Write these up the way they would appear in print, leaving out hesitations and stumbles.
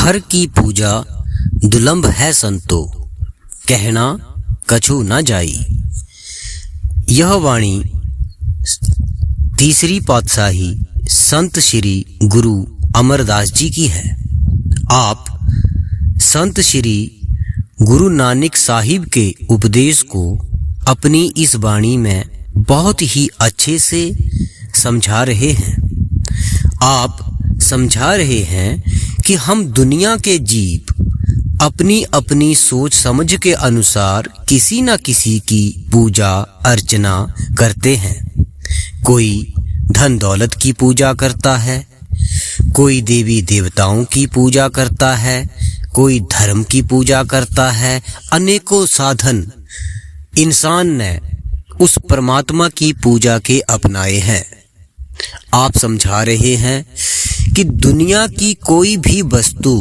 हर की पूजा दुलंभ है संतो, कहना कछु न जाई। यह वाणी तीसरी पातशाही संत श्री गुरु अमरदास जी की है। आप संत श्री गुरु नानक साहिब के उपदेश को अपनी इस वाणी में बहुत ही अच्छे से समझा रहे हैं। आप समझा रहे हैं कि हम दुनिया के जीव अपनी अपनी सोच समझ के अनुसार किसी न किसी की पूजा अर्चना करते हैं। कोई धन दौलत की पूजा करता है, कोई देवी देवताओं की पूजा करता है, कोई धर्म की पूजा करता है। अनेकों साधन इंसान ने उस परमात्मा की पूजा के अपनाए हैं। आप समझा रहे हैं कि दुनिया की कोई भी वस्तु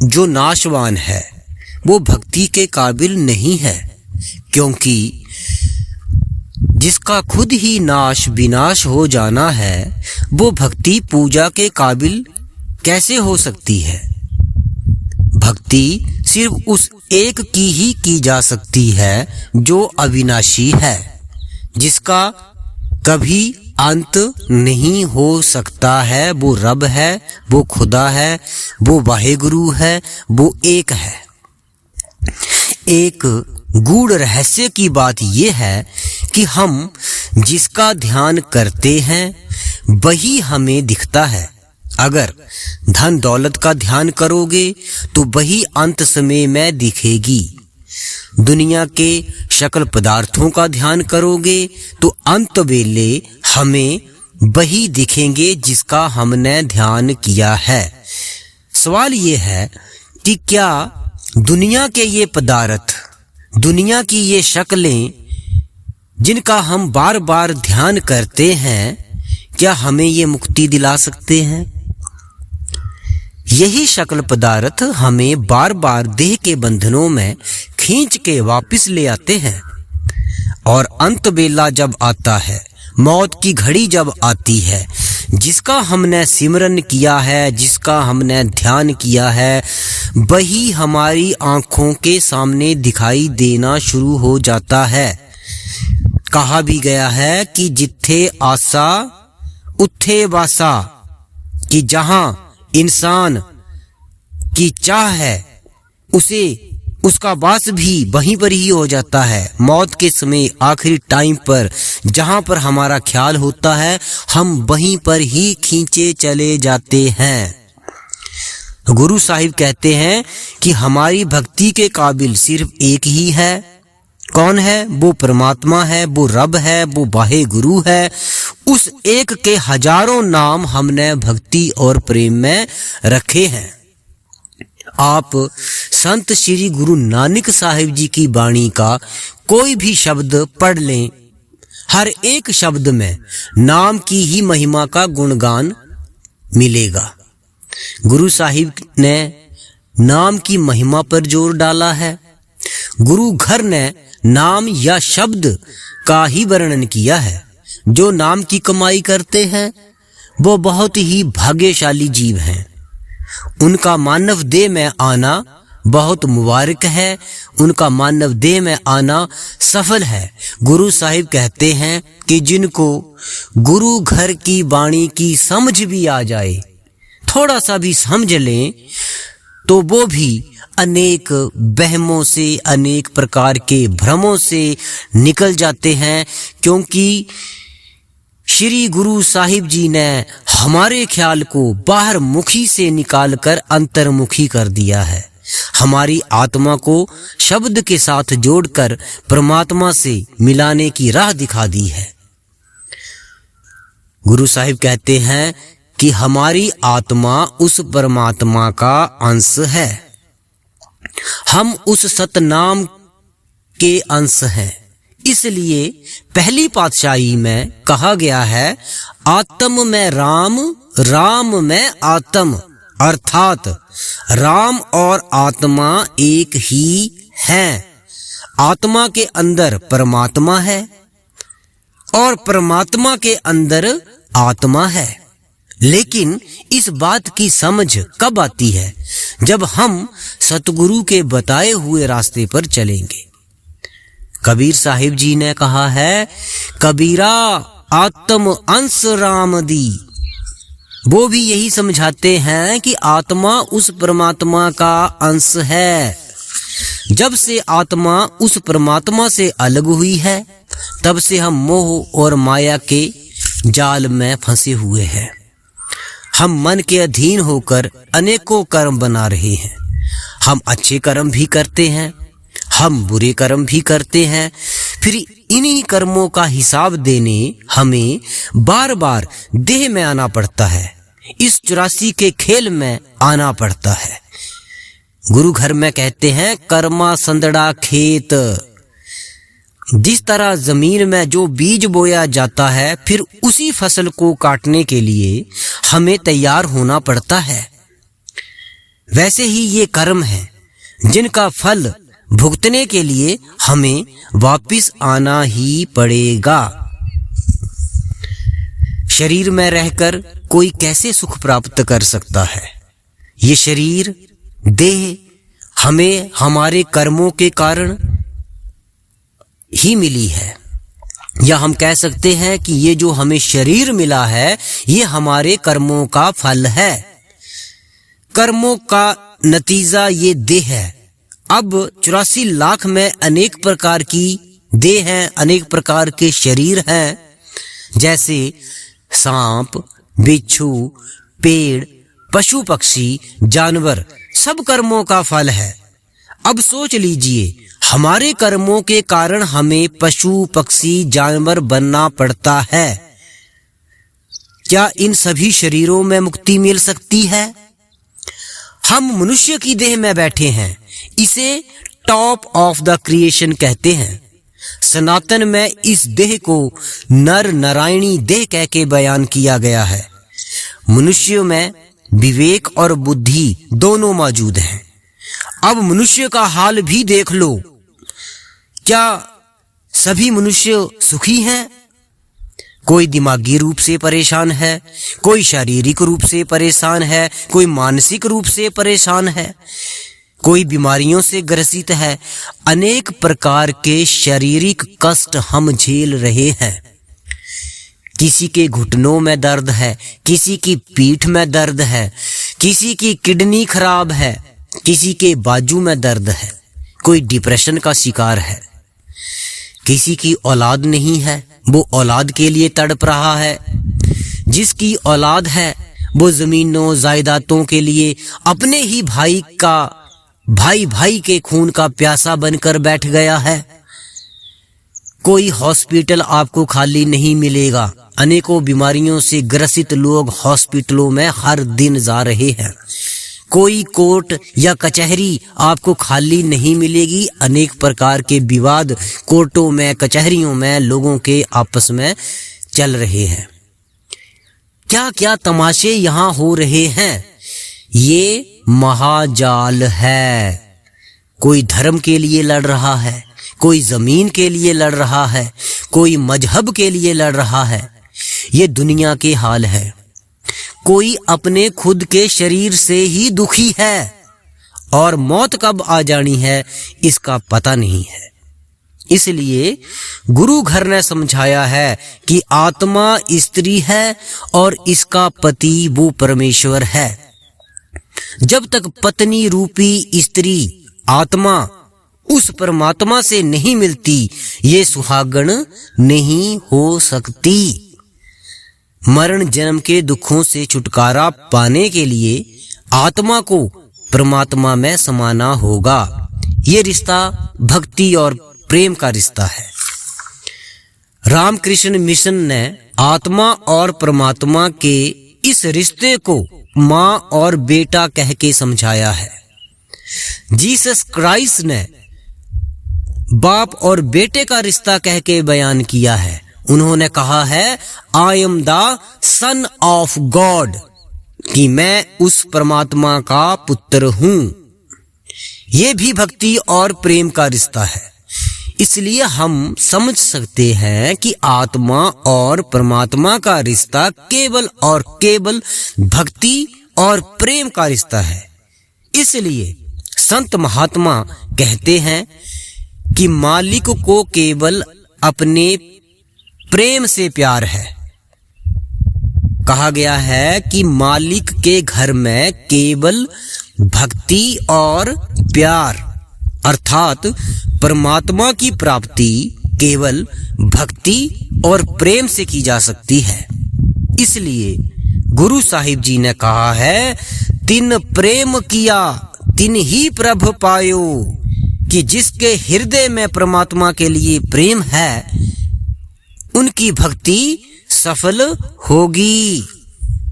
जो नाशवान है वो भक्ति के काबिल नहीं है, क्योंकि जिसका खुद ही नाश विनाश हो जाना है वो भक्ति पूजा के काबिल कैसे हो सकती है। भक्ति सिर्फ उस एक की ही की जा सकती है जो अविनाशी है, जिसका कभी अंत नहीं हो सकता है। वो रब है, वो खुदा है, वो वाहेगुरु है, वो एक है। एक गूढ़ रहस्य की बात यह है कि हम जिसका ध्यान करते हैं वही हमें दिखता है। अगर धन दौलत का ध्यान करोगे तो वही अंत समय में दिखेगी। दुनिया के शकल पदार्थों का ध्यान करोगे तो अंत वेले हमें वही दिखेंगे जिसका हमने ध्यान किया है। सवाल ये है कि क्या दुनिया के ये पदार्थ, दुनिया की ये शक्लें जिनका हम बार बार ध्यान करते हैं, क्या हमें ये मुक्ति दिला सकते हैं? यही शक्ल पदार्थ हमें बार बार देह के बंधनों में खींच के वापस ले आते हैं। और अंत बेला जब आता है, मौत की घड़ी जब आती है, जिसका हमने सिमरन किया है, जिसका हमने ध्यान किया है, वही हमारी आंखों के सामने दिखाई देना शुरू हो जाता है। कहा भी गया है कि जिथे आसा उथे वासा, कि जहां इंसान की चाह है उसे उसका वास भी वहीं पर ही हो जाता है। मौत के समय आखिरी टाइम पर जहां पर हमारा ख्याल होता है हम वहीं पर ही खींचे चले जाते हैं। गुरु साहिब कहते हैं कि हमारी भक्ति के काबिल सिर्फ एक ही है। कौन है? वो परमात्मा है, वो रब है, वो वाहे गुरु है। उस एक के हजारों नाम हमने भक्ति और प्रेम में रखे हैं। आप संत श्री गुरु नानक साहिब जी की वाणी का कोई भी शब्द पढ़ लें, हर एक शब्द में नाम की ही महिमा का गुणगान मिलेगा। गुरु साहिब ने नाम की महिमा पर जोर डाला है। गुरु घर ने नाम या शब्द का ही वर्णन किया है। जो नाम की कमाई करते हैं वो बहुत ही भाग्यशाली जीव हैं। उनका मानव देह में आना बहुत मुबारक है, उनका मानव देह में आना सफल है। गुरु साहिब कहते हैं कि जिनको गुरु घर की वाणी की समझ भी आ जाए, थोड़ा सा भी समझ लें, तो वो भी अनेक वहमों से, अनेक प्रकार के भ्रमों से निकल जाते हैं। क्योंकि श्री गुरु साहिब जी ने हमारे ख्याल को बाहर मुखी से निकालकर अंतर्मुखी कर दिया है। हमारी आत्मा को शब्द के साथ जोड़कर परमात्मा से मिलाने की राह दिखा दी है। गुरु साहिब कहते हैं कि हमारी आत्मा उस परमात्मा का अंश है। हम उस सतनाम के अंश हैं। इसलिए पहली पातशाही में कहा गया है, आत्म में राम, राम में आत्म, अर्थात राम और आत्मा एक ही हैं। आत्मा के अंदर परमात्मा है और परमात्मा के अंदर आत्मा है। लेकिन इस बात की समझ कब आती है? जब हम सतगुरु के बताए हुए रास्ते पर चलेंगे। कबीर साहिब जी ने कहा है, कबीरा आत्म अंश राम दी। वो भी यही समझाते हैं कि आत्मा उस परमात्मा का अंश है। जब से आत्मा उस परमात्मा से अलग हुई है, तब से हम मोह और माया के जाल में फंसे हुए हैं। हम मन के अधीन होकर अनेकों कर्म बना रहे हैं। हम अच्छे कर्म भी करते हैं, हम बुरे कर्म भी करते हैं। फिर इन्हीं कर्मों का हिसाब देने हमें बार बार देह में आना पड़ता है, इस 84 के खेल में आना पड़ता है। गुरु घर में कहते हैं, कर्मा संदड़ा खेत। जिस तरह जमीन में जो बीज बोया जाता है, फिर उसी फसल को काटने के लिए हमें तैयार होना पड़ता है। वैसे ही ये कर्म है जिनका फल भुगतने के लिए हमें वापिस आना ही पड़ेगा। शरीर में रहकर कोई कैसे सुख प्राप्त कर सकता है? ये शरीर, देह हमें हमारे कर्मों के कारण ही मिली है, या हम कह सकते हैं कि ये जो हमें शरीर मिला है, ये हमारे कर्मों का फल है। कर्मों का नतीजा ये देह है। अब 84 लाख में अनेक प्रकार की देह हैं, अनेक प्रकार के शरीर हैं, जैसे सांप, बिच्छू, पेड़, पशु पक्षी, जानवर, सब कर्मों का फल है। अब सोच लीजिए, हमारे कर्मों के कारण हमें पशु पक्षी जानवर बनना पड़ता है। क्या इन सभी शरीरों में मुक्ति मिल सकती है? हम मनुष्य की देह में बैठे हैं, इसे टॉप ऑफ द क्रिएशन कहते हैं। सनातन में इस देह को नर नारायणी देह कह के बयान किया गया है। मनुष्य में विवेक और बुद्धि दोनों मौजूद हैं। अब मनुष्य का हाल भी देख लो। क्या सभी मनुष्य सुखी हैं? कोई दिमागी रूप से परेशान है, कोई शारीरिक रूप से परेशान है, कोई मानसिक रूप से परेशान है, कोई बीमारियों से ग्रसित है। अनेक प्रकार के शारीरिक कष्ट हम झेल रहे हैं। किसी के घुटनों में दर्द है, किसी की पीठ में दर्द है, किसी की किडनी खराब है, किसी के बाजू में दर्द है, कोई डिप्रेशन का शिकार है। किसी की औलाद नहीं है, वो औलाद के लिए तड़प रहा है। जिसकी औलाद है, वो जमीनों जायदादों के लिए अपने ही भाई के खून का प्यासा बनकर बैठ गया है। कोई हॉस्पिटल आपको खाली नहीं मिलेगा। अनेकों बीमारियों से ग्रसित लोग हॉस्पिटलों में हर दिन जा रहे हैं। कोई कोर्ट या कचहरी आपको खाली नहीं मिलेगी। अनेक प्रकार के विवाद कोर्टों में, कचहरियों में लोगों के आपस में चल रहे हैं। क्या क्या तमाशे यहाँ हो रहे हैं। ये महाजाल है। कोई धर्म के लिए लड़ रहा है, कोई जमीन के लिए लड़ रहा है, कोई मजहब के लिए लड़ रहा है। ये दुनिया के हाल है। कोई अपने खुद के शरीर से ही दुखी है और मौत कब आ जानी है इसका पता नहीं है। इसलिए गुरु घर ने समझाया है कि आत्मा स्त्री है और इसका पति वो परमेश्वर है। जब तक पत्नी रूपी स्त्री आत्मा उस परमात्मा से नहीं मिलती, ये सुहागण नहीं हो सकती। मरण जन्म के दुखों से छुटकारा पाने के लिए आत्मा को परमात्मा में समाना होगा। ये रिश्ता भक्ति और प्रेम का रिश्ता है। रामकृष्ण मिशन ने आत्मा और परमात्मा के इस रिश्ते को माँ और बेटा कह के समझाया है। जीसस क्राइस्ट ने बाप और बेटे का रिश्ता कह के बयान किया है। उन्होंने कहा है, I am the son of God, कि मैं उस परमात्मा का पुत्र हूं। यह भी भक्ति और प्रेम का रिश्ता है। इसलिए हम समझ सकते हैं कि आत्मा और परमात्मा का रिश्ता केवल और केवल भक्ति और प्रेम का रिश्ता है। इसलिए संत महात्मा कहते हैं कि मालिक को केवल अपने प्रेम से प्यार है। कहा गया है कि मालिक के घर में केवल भक्ति और प्यार, अर्थात परमात्मा की प्राप्ति केवल भक्ति और प्रेम से की जा सकती है। इसलिए गुरु साहिब जी ने कहा है, तिन प्रेम किया तिन ही प्रभ पायो, कि जिसके हृदय में परमात्मा के लिए प्रेम है उनकी भक्ति सफल होगी।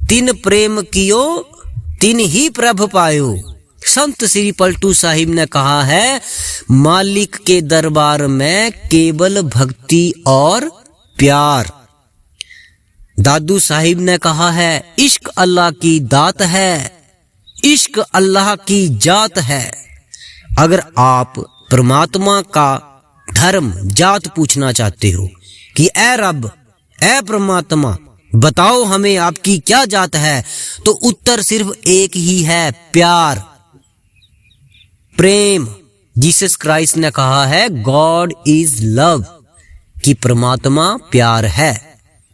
तिन प्रेम कियो तिन ही प्रभ पायो। संत श्री पलटू साहिब ने कहा है, मालिक के दरबार में केवल भक्ति और प्यार। दादू साहिब ने कहा है, इश्क अल्लाह की दात है, इश्क अल्लाह की जात है। अगर आप परमात्मा का धर्म जात पूछना चाहते हो कि ऐ रब, ऐ परमात्मा, बताओ हमें आपकी क्या जात है, तो उत्तर सिर्फ एक ही है, प्यार, प्रेम। जीसस क्राइस्ट ने कहा है, गॉड इज लव, कि परमात्मा प्यार है।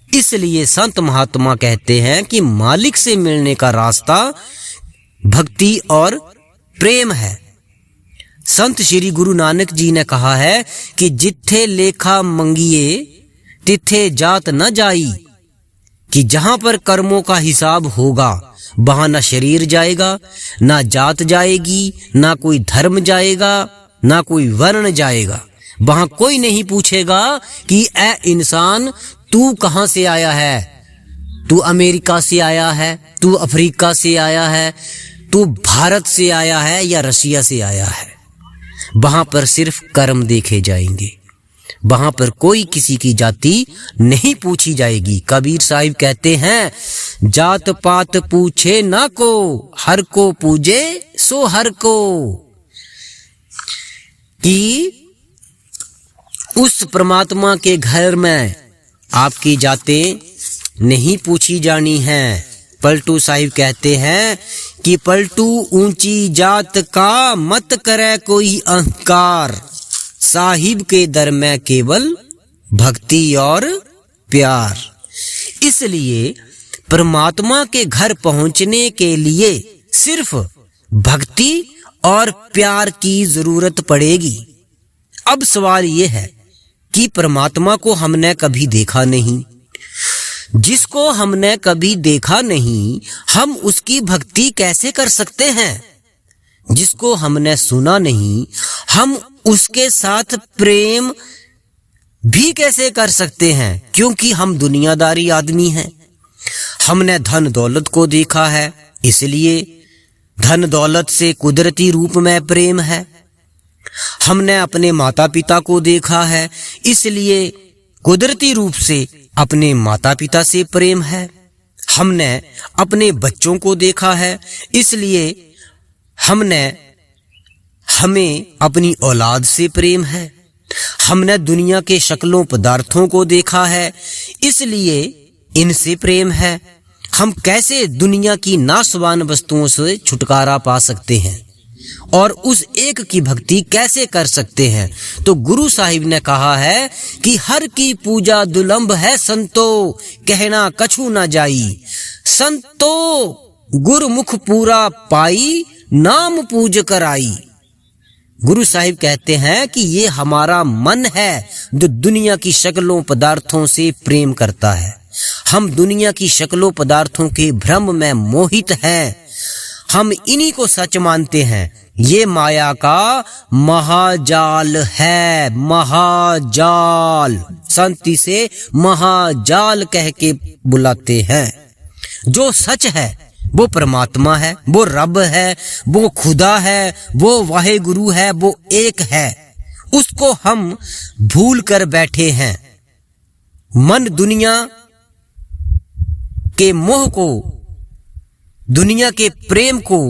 इसलिए संत महात्मा कहते हैं कि मालिक से मिलने का रास्ता भक्ति और प्रेम है। संत श्री गुरु नानक जी ने कहा है कि जिथे लेखा मंगिए तिथे जात न जाई, कि जहां पर कर्मों का हिसाब होगा वहां ना शरीर जाएगा, ना जात जाएगी, ना कोई धर्म जाएगा, ना कोई वर्ण जाएगा। वहां कोई नहीं पूछेगा कि ऐ इंसान तू कहां से आया है, तू अमेरिका से आया है, तू अफ्रीका से आया है, तू भारत से आया है या रशिया से आया है। वहां पर सिर्फ कर्म देखे जाएंगे, वहां पर कोई किसी की जाति नहीं पूछी जाएगी। कबीर साहिब कहते हैं, जात पात पूछे ना को, हर को पूजे सो हर को, कि उस परमात्मा के घर में आपकी जातें नहीं पूछी जानी हैं। पलटू साहिब कहते हैं कि पलटू ऊंची जात का मत करे कोई अहंकार, साहिब के दर में केवल भक्ति और प्यार। इसलिए परमात्मा के घर पहुंचने के लिए सिर्फ भक्ति और प्यार की जरूरत पड़ेगी। अब सवाल ये है कि परमात्मा को हमने कभी देखा नहीं, जिसको हमने कभी देखा नहीं हम उसकी भक्ति कैसे कर सकते हैं? जिसको हमने सुना नहीं हम उसके साथ प्रेम भी कैसे कर सकते हैं? क्योंकि हम दुनियादारी आदमी हैं। हमने धन दौलत को देखा है, इसलिए धन दौलत से कुदरती रूप में प्रेम है। हमने अपने माता पिता को देखा है, इसलिए कुदरती रूप से अपने माता पिता से प्रेम है। हमने अपने बच्चों को देखा है, इसलिए हमें अपनी औलाद से प्रेम है। हमने दुनिया के शक्लों पदार्थों को देखा है, इसलिए इनसे प्रेम है। हम कैसे दुनिया की नाशवान वस्तुओं से छुटकारा पा सकते हैं और उस एक की भक्ति कैसे कर सकते हैं? तो गुरु साहिब ने कहा है कि हर की पूजा दुलंभ है संतो, कहना कछु ना जाई। संतो गुरुमुख पूरा पाई, नाम पूज कराई। गुरु साहिब कहते हैं कि ये हमारा मन है जो दुनिया की शक्लों पदार्थों से प्रेम करता है। हम दुनिया की शक्लों पदार्थों के भ्रम में मोहित हैं। हम इन्हीं को सच मानते हैं। ये माया का महाजाल है, महाजाल। संत इसे महाजाल कह के बुलाते हैं। जो सच है वो परमात्मा है, वो रब है, वो खुदा है, वो वाहे गुरु है, वो एक है। उसको हम भूल कर बैठे हैं। मन दुनिया के मोह को, दुनिया के प्रेम को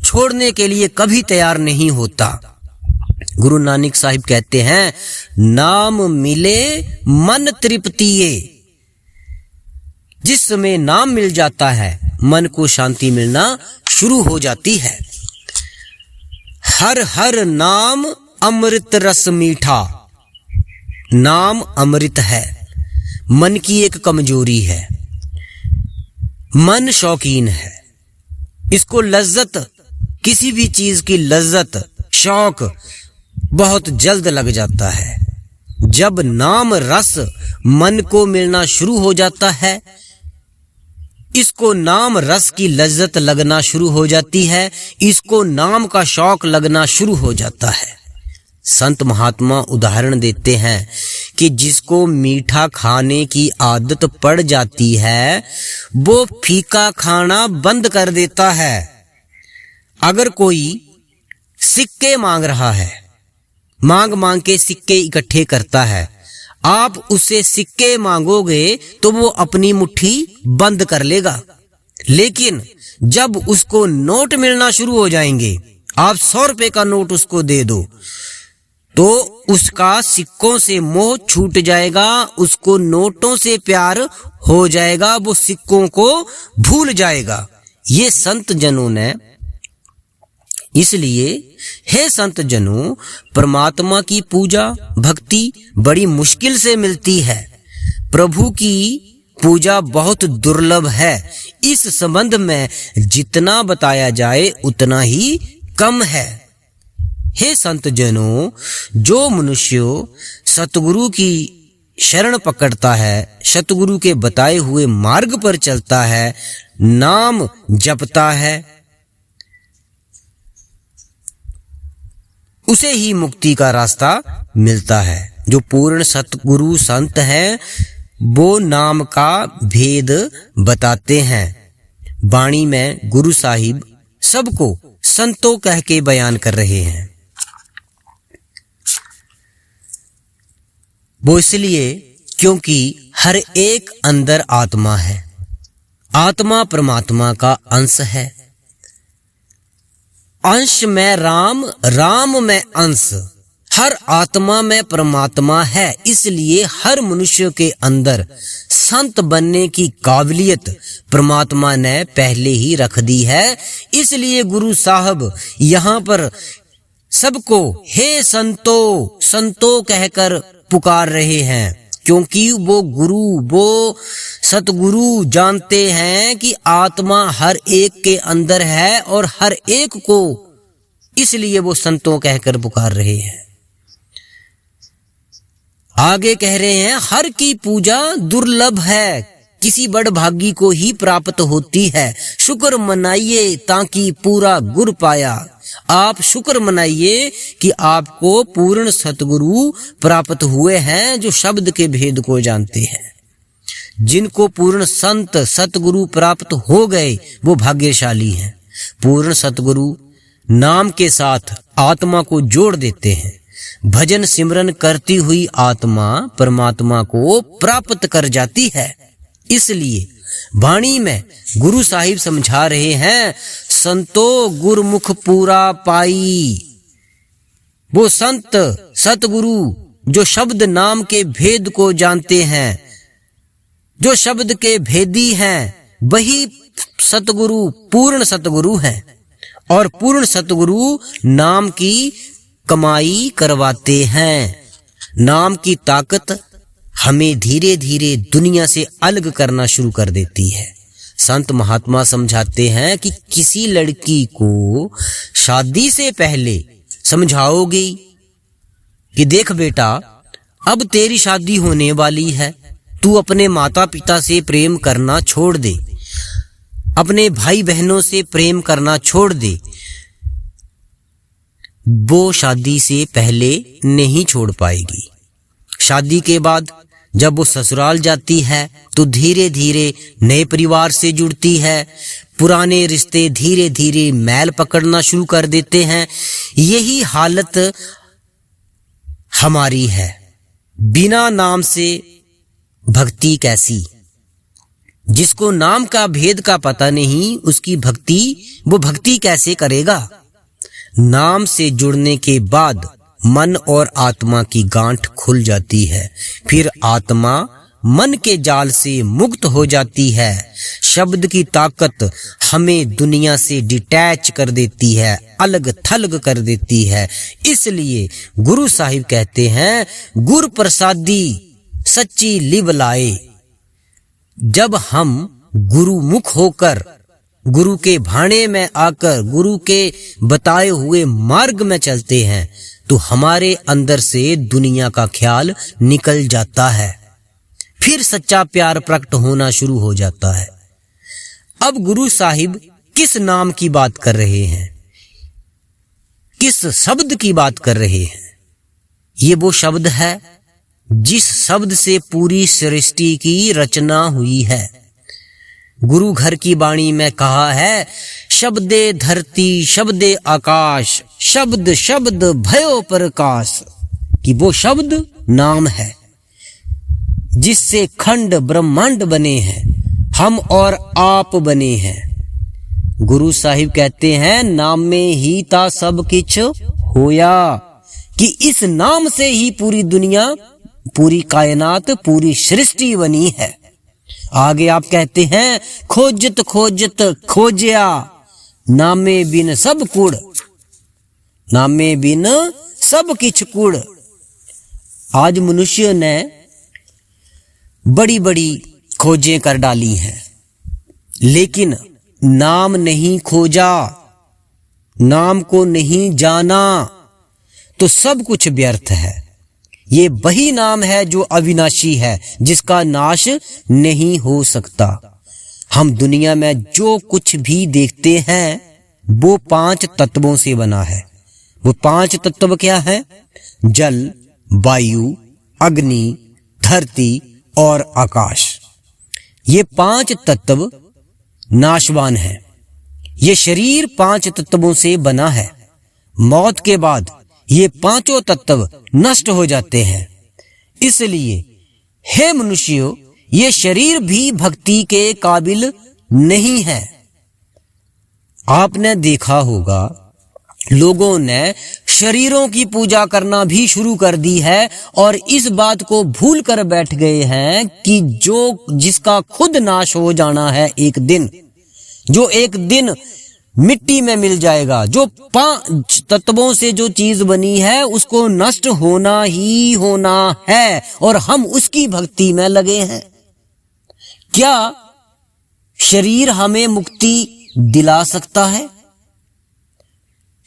छोड़ने के लिए कभी तैयार नहीं होता। गुरु नानक साहिब कहते हैं, नाम मिले मन तृप्तिये। जिस समय नाम मिल जाता है मन को शांति मिलना शुरू हो जाती है। हर हर नाम अमृत रस मीठा। नाम अमृत है। मन की एक कमजोरी है, मन शौकीन है। इसको लज्जत, किसी भी चीज की लज्जत, शौक बहुत जल्द लग जाता है। जब नाम रस मन को मिलना शुरू हो जाता है, इसको नाम रस की लज्जत लगना शुरू हो जाती है, इसको नाम का शौक लगना शुरू हो जाता है। संत महात्मा उदाहरण देते हैं कि जिसको मीठा खाने की आदत पड़ जाती है वो फीका खाना बंद कर देता है। अगर कोई सिक्के मांग रहा है, मांग मांग के सिक्के इकट्ठे करता है, आप उससे सिक्के मांगोगे तो वो अपनी मुट्ठी बंद कर लेगा। लेकिन जब उसको नोट मिलना शुरू हो जाएंगे, आप 100 रुपए का नोट उसको दे दो तो उसका सिक्कों से मोह छूट जाएगा, उसको नोटों से प्यार हो जाएगा, वो सिक्कों को भूल जाएगा। ये संत जनों ने, इसलिए हे संत जनों, परमात्मा की पूजा भक्ति बड़ी मुश्किल से मिलती है। प्रभु की पूजा बहुत दुर्लभ है। इस संबंध में जितना बताया जाए उतना ही कम है। हे संत जनों, जो मनुष्य सतगुरु की शरण पकड़ता है, सतगुरु के बताए हुए मार्ग पर चलता है, नाम जपता है, उसे ही मुक्ति का रास्ता मिलता है। जो पूर्ण सतगुरु संत हैं वो नाम का भेद बताते हैं। वाणी में गुरु साहिब सबको संतों कह के बयान कर रहे हैं। वो इसलिए क्योंकि हर एक अंदर आत्मा है। आत्मा परमात्मा का अंश है। अंश में राम, राम में अंश। हर आत्मा में परमात्मा है। इसलिए हर मनुष्य के अंदर संत बनने की काबिलियत परमात्मा ने पहले ही रख दी है। इसलिए गुरु साहब यहाँ पर सबको हे संतो, संतो कहकर पुकार रहे हैं, क्योंकि वो गुरु, वो सतगुरु जानते हैं कि आत्मा हर एक के अंदर है और हर एक को, इसलिए वो संतों कहकर पुकार रहे हैं। आगे कह रहे हैं, हर की पूजा दुर्लभ है, किसी बड़ भागी को ही प्राप्त होती है। शुक्र मनाइए ताकि पूरा गुर पाया। आप शुक्र मनाइए कि आपको पूर्ण सतगुरु प्राप्त हुए हैं, जो शब्द के भेद को जानते हैं। जिनको पूर्ण संत सतगुरु प्राप्त हो गए वो भाग्यशाली हैं। पूर्ण सतगुरु नाम के साथ आत्मा को जोड़ देते हैं। भजन सिमरन करती हुई आत्मा परमात्मा को प्राप्त कर जाती है। इसलिए वाणी में गुरु साहिब समझा रहे हैं, संतो गुरमुख पूरा पाई। वो संत सतगुरु जो शब्द नाम के भेद को जानते हैं, जो शब्द के भेदी हैं, वही सतगुरु पूर्ण सतगुरु हैं। और पूर्ण सतगुरु नाम की कमाई करवाते हैं। नाम की ताकत हमें धीरे धीरे दुनिया से अलग करना शुरू कर देती है। संत महात्मा समझाते हैं कि किसी लड़की को शादी से पहले समझाओगे कि देख बेटा, अब तेरी शादी होने वाली है, तू अपने माता पिता से प्रेम करना छोड़ दे, अपने भाई बहनों से प्रेम करना छोड़ दे। वो शादी से पहले नहीं छोड़ पाएगी। शादी के बाद जब वो ससुराल जाती है तो धीरे धीरे नए परिवार से जुड़ती है। पुराने रिश्ते धीरे धीरे मैल पकड़ना शुरू कर देते हैं। यही हालत हमारी है। बिना नाम से भक्ति कैसी? जिसको नाम का भेद का पता नहीं, उसकी भक्ति, वो भक्ति कैसे करेगा? नाम से जुड़ने के बाद मन और आत्मा की गांठ खुल जाती है। फिर आत्मा मन के जाल से मुक्त हो जाती है। शब्द की ताकत हमें दुनिया से डिटैच कर देती है, अलग थलग कर देती है। इसलिए गुरु साहिब कहते हैं, गुर प्रसादी सच्ची लिव लाए। जब हम गुरुमुख होकर, गुरु के भाणे में आकर, गुरु के बताए हुए मार्ग में चलते हैं तो हमारे अंदर से दुनिया का ख्याल निकल जाता है। फिर सच्चा प्यार प्रकट होना शुरू हो जाता है। अब गुरु साहिब किस नाम की बात कर रहे हैं, किस शब्द की बात कर रहे हैं? ये वो शब्द है जिस शब्द से पूरी सृष्टि की रचना हुई है। गुरु घर की वाणी में कहा है, शब्दे धरती शब्दे आकाश, शब्द शब्द भयो प्रकाश। कि वो शब्द नाम है जिससे खंड ब्रह्मांड बने हैं, हम और आप बने हैं। गुरु साहिब कहते हैं, नाम में ही ता सब किछ होया। कि इस नाम से ही पूरी दुनिया, पूरी कायनात, पूरी सृष्टि बनी है। आगे आप कहते हैं, खोजत खोजत खोजया, नामे बिन सब कुड़, नामे बिन सब किछ कुड़। आज मनुष्य ने बड़ी बड़ी खोजें कर डाली हैं, लेकिन नाम नहीं खोजा, नाम को नहीं जाना तो सब कुछ व्यर्थ है। ये वही नाम है जो अविनाशी है, जिसका नाश नहीं हो सकता। हम दुनिया में जो कुछ भी देखते हैं वो 5 तत्वों से बना है। वो 5 तत्व क्या है? जल, वायु, अग्नि, धरती और आकाश। ये 5 तत्व नाशवान है। ये शरीर 5 तत्वों से बना है। मौत के बाद ये 5 तत्व नष्ट हो जाते हैं। इसलिए हे मनुष्यों, ये शरीर भी भक्ति के काबिल नहीं है। आपने देखा होगा लोगों ने शरीरों की पूजा करना भी शुरू कर दी है और इस बात को भूल कर बैठ गए हैं कि जिसका खुद नाश हो जाना है एक दिन, जो एक दिन मिट्टी में मिल जाएगा, जो 5 तत्वों से जो चीज बनी है उसको नष्ट होना ही होना है, और हम उसकी भक्ति में लगे हैं। क्या शरीर हमें मुक्ति दिला सकता है?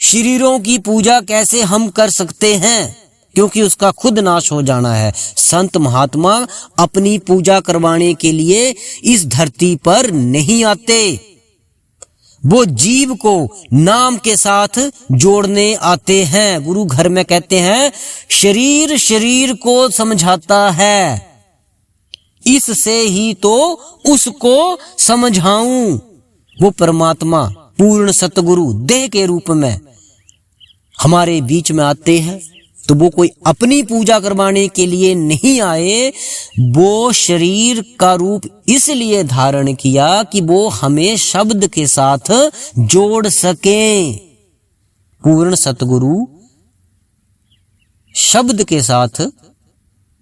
शरीरों की पूजा कैसे हम कर सकते हैं? क्योंकि उसका खुद नाश हो जाना है। संत महात्मा अपनी पूजा करवाने के लिए इस धरती पर नहीं आते, वो जीव को नाम के साथ जोड़ने आते हैं। गुरु घर में कहते हैं, शरीर शरीर को समझाता है, इससे ही तो उसको समझाऊं। वो परमात्मा पूर्ण सतगुरु देह के रूप में हमारे बीच में आते हैं, तो वो कोई अपनी पूजा करवाने के लिए नहीं आए, वो शरीर का रूप इसलिए धारण किया कि वो हमें शब्द के साथ जोड़ सके। पूर्ण सतगुरु शब्द के साथ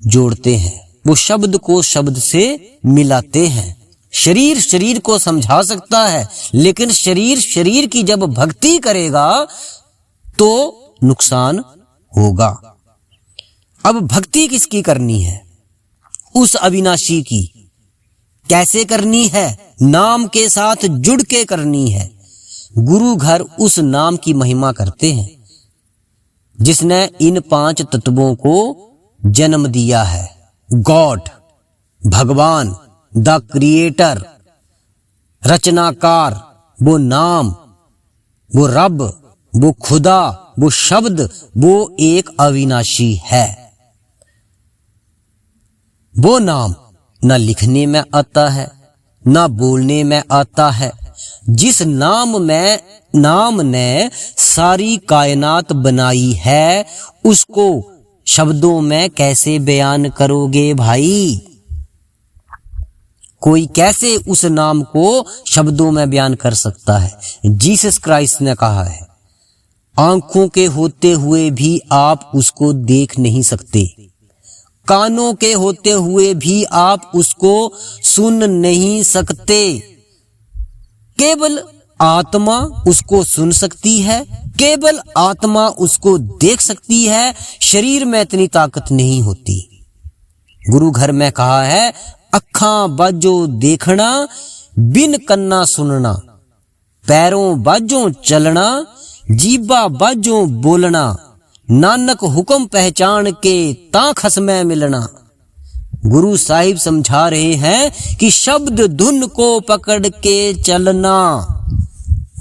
जोड़ते हैं, वो शब्द को शब्द से मिलाते हैं। शरीर शरीर को समझा सकता है, लेकिन शरीर शरीर की जब भक्ति करेगा तो नुकसान होगा। अब भक्ति किसकी करनी है? उस अविनाशी की। कैसे करनी है? नाम के साथ जुड़ के करनी है। गुरु घर उस नाम की महिमा करते हैं जिसने इन 5 तत्वों को जन्म दिया है। गॉड, भगवान, द क्रिएटर, रचनाकार, वो नाम, वो रब, वो खुदा, वो शब्द, वो एक अविनाशी है। वो नाम न लिखने में आता है, न बोलने में आता है। जिस नाम ने सारी कायनात बनाई है, उसको शब्दों में कैसे बयान करोगे भाई? कोई कैसे उस नाम को शब्दों में बयान कर सकता है? जीसस क्राइस्ट ने कहा है, आंखों के होते हुए भी आप उसको देख नहीं सकते, कानों के होते हुए भी आप उसको सुन नहीं सकते। केवल आत्मा उसको सुन सकती है, केवल आत्मा उसको देख सकती है। शरीर में इतनी ताकत नहीं होती। गुरु घर में कहा है, अखां बाजो देखना, बिन कन्ना सुनना, पैरों बाजों चलना, जीबा बाजों बोलना, नानक हुक्म पहचान के ता खसमें मिलना। गुरु साहिब समझा रहे हैं कि शब्द धुन को पकड़ के चलना,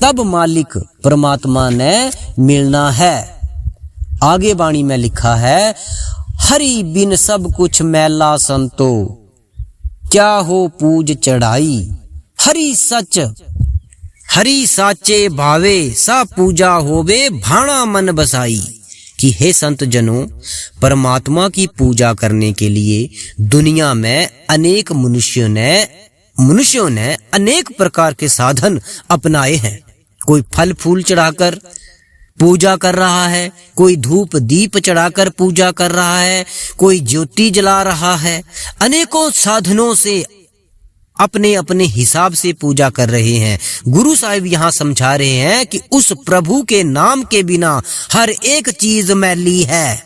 तब मालिक परमात्मा ने मिलना है। आगे वाणी में लिखा है, हरि बिन सब कुछ मैला संतो, क्या हो पूज चढ़ाई। हरि सच, हरि साचे भावे, सा पूजा होवे भाणा मन बसाई। कि हे संत जनों, परमात्मा की पूजा करने के लिए दुनिया में अनेक मनुष्यों ने अनेक प्रकार के साधन अपनाए हैं। कोई फल फूल चढ़ाकर पूजा कर रहा है, कोई धूप दीप चढ़ाकर पूजा कर रहा है, कोई ज्योति जला रहा है। अनेकों साधनों से अपने अपने हिसाब से पूजा कर रहे हैं। गुरु साहिब यहाँ समझा रहे हैं कि उस प्रभु के नाम के बिना हर एक चीज मैली है।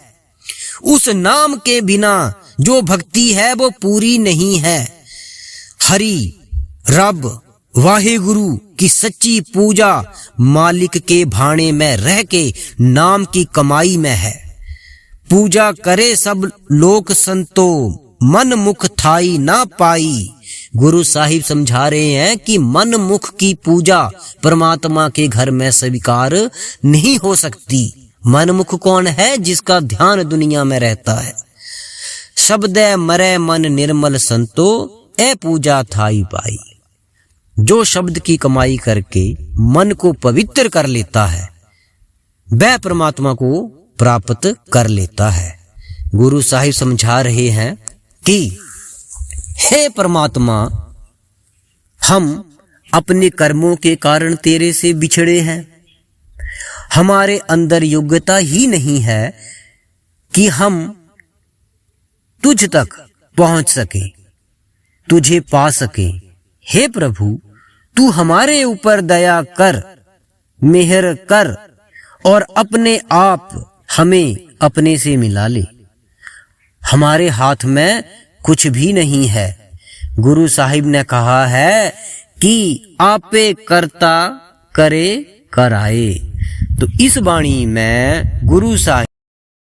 उस नाम के बिना जो भक्ति है वो पूरी नहीं है। हरि, रब, वाहिगुरु की सच्ची पूजा मालिक के भाणे में रह के नाम की कमाई में है। पूजा करे सब लोक संतो, मन मुख थाई ना पाई। गुरु साहिब समझा रहे हैं कि मन मुख की पूजा परमात्मा के घर में स्वीकार नहीं हो सकती। मन मुख कौन है? जिसका ध्यान दुनिया में रहता है। शब्दे मरे मन निर्मल संतो, ए पूजा थाई पाई। जो शब्द की कमाई करके मन को पवित्र कर लेता है वह परमात्मा को प्राप्त कर लेता है। गुरु साहिब समझा रहे हैं कि हे परमात्मा, हम अपने कर्मों के कारण तेरे से बिछड़े हैं। हमारे अंदर योग्यता ही नहीं है कि हम तुझ तक पहुंच सके, तुझे पा सके। हे प्रभु, तू हमारे ऊपर दया कर, मेहर कर और अपने आप हमें अपने से मिला ले। हमारे हाथ में कुछ भी नहीं है। गुरु साहिब ने कहा है कि आपे करता करे कराए। तो इस वाणी में गुरु साहिब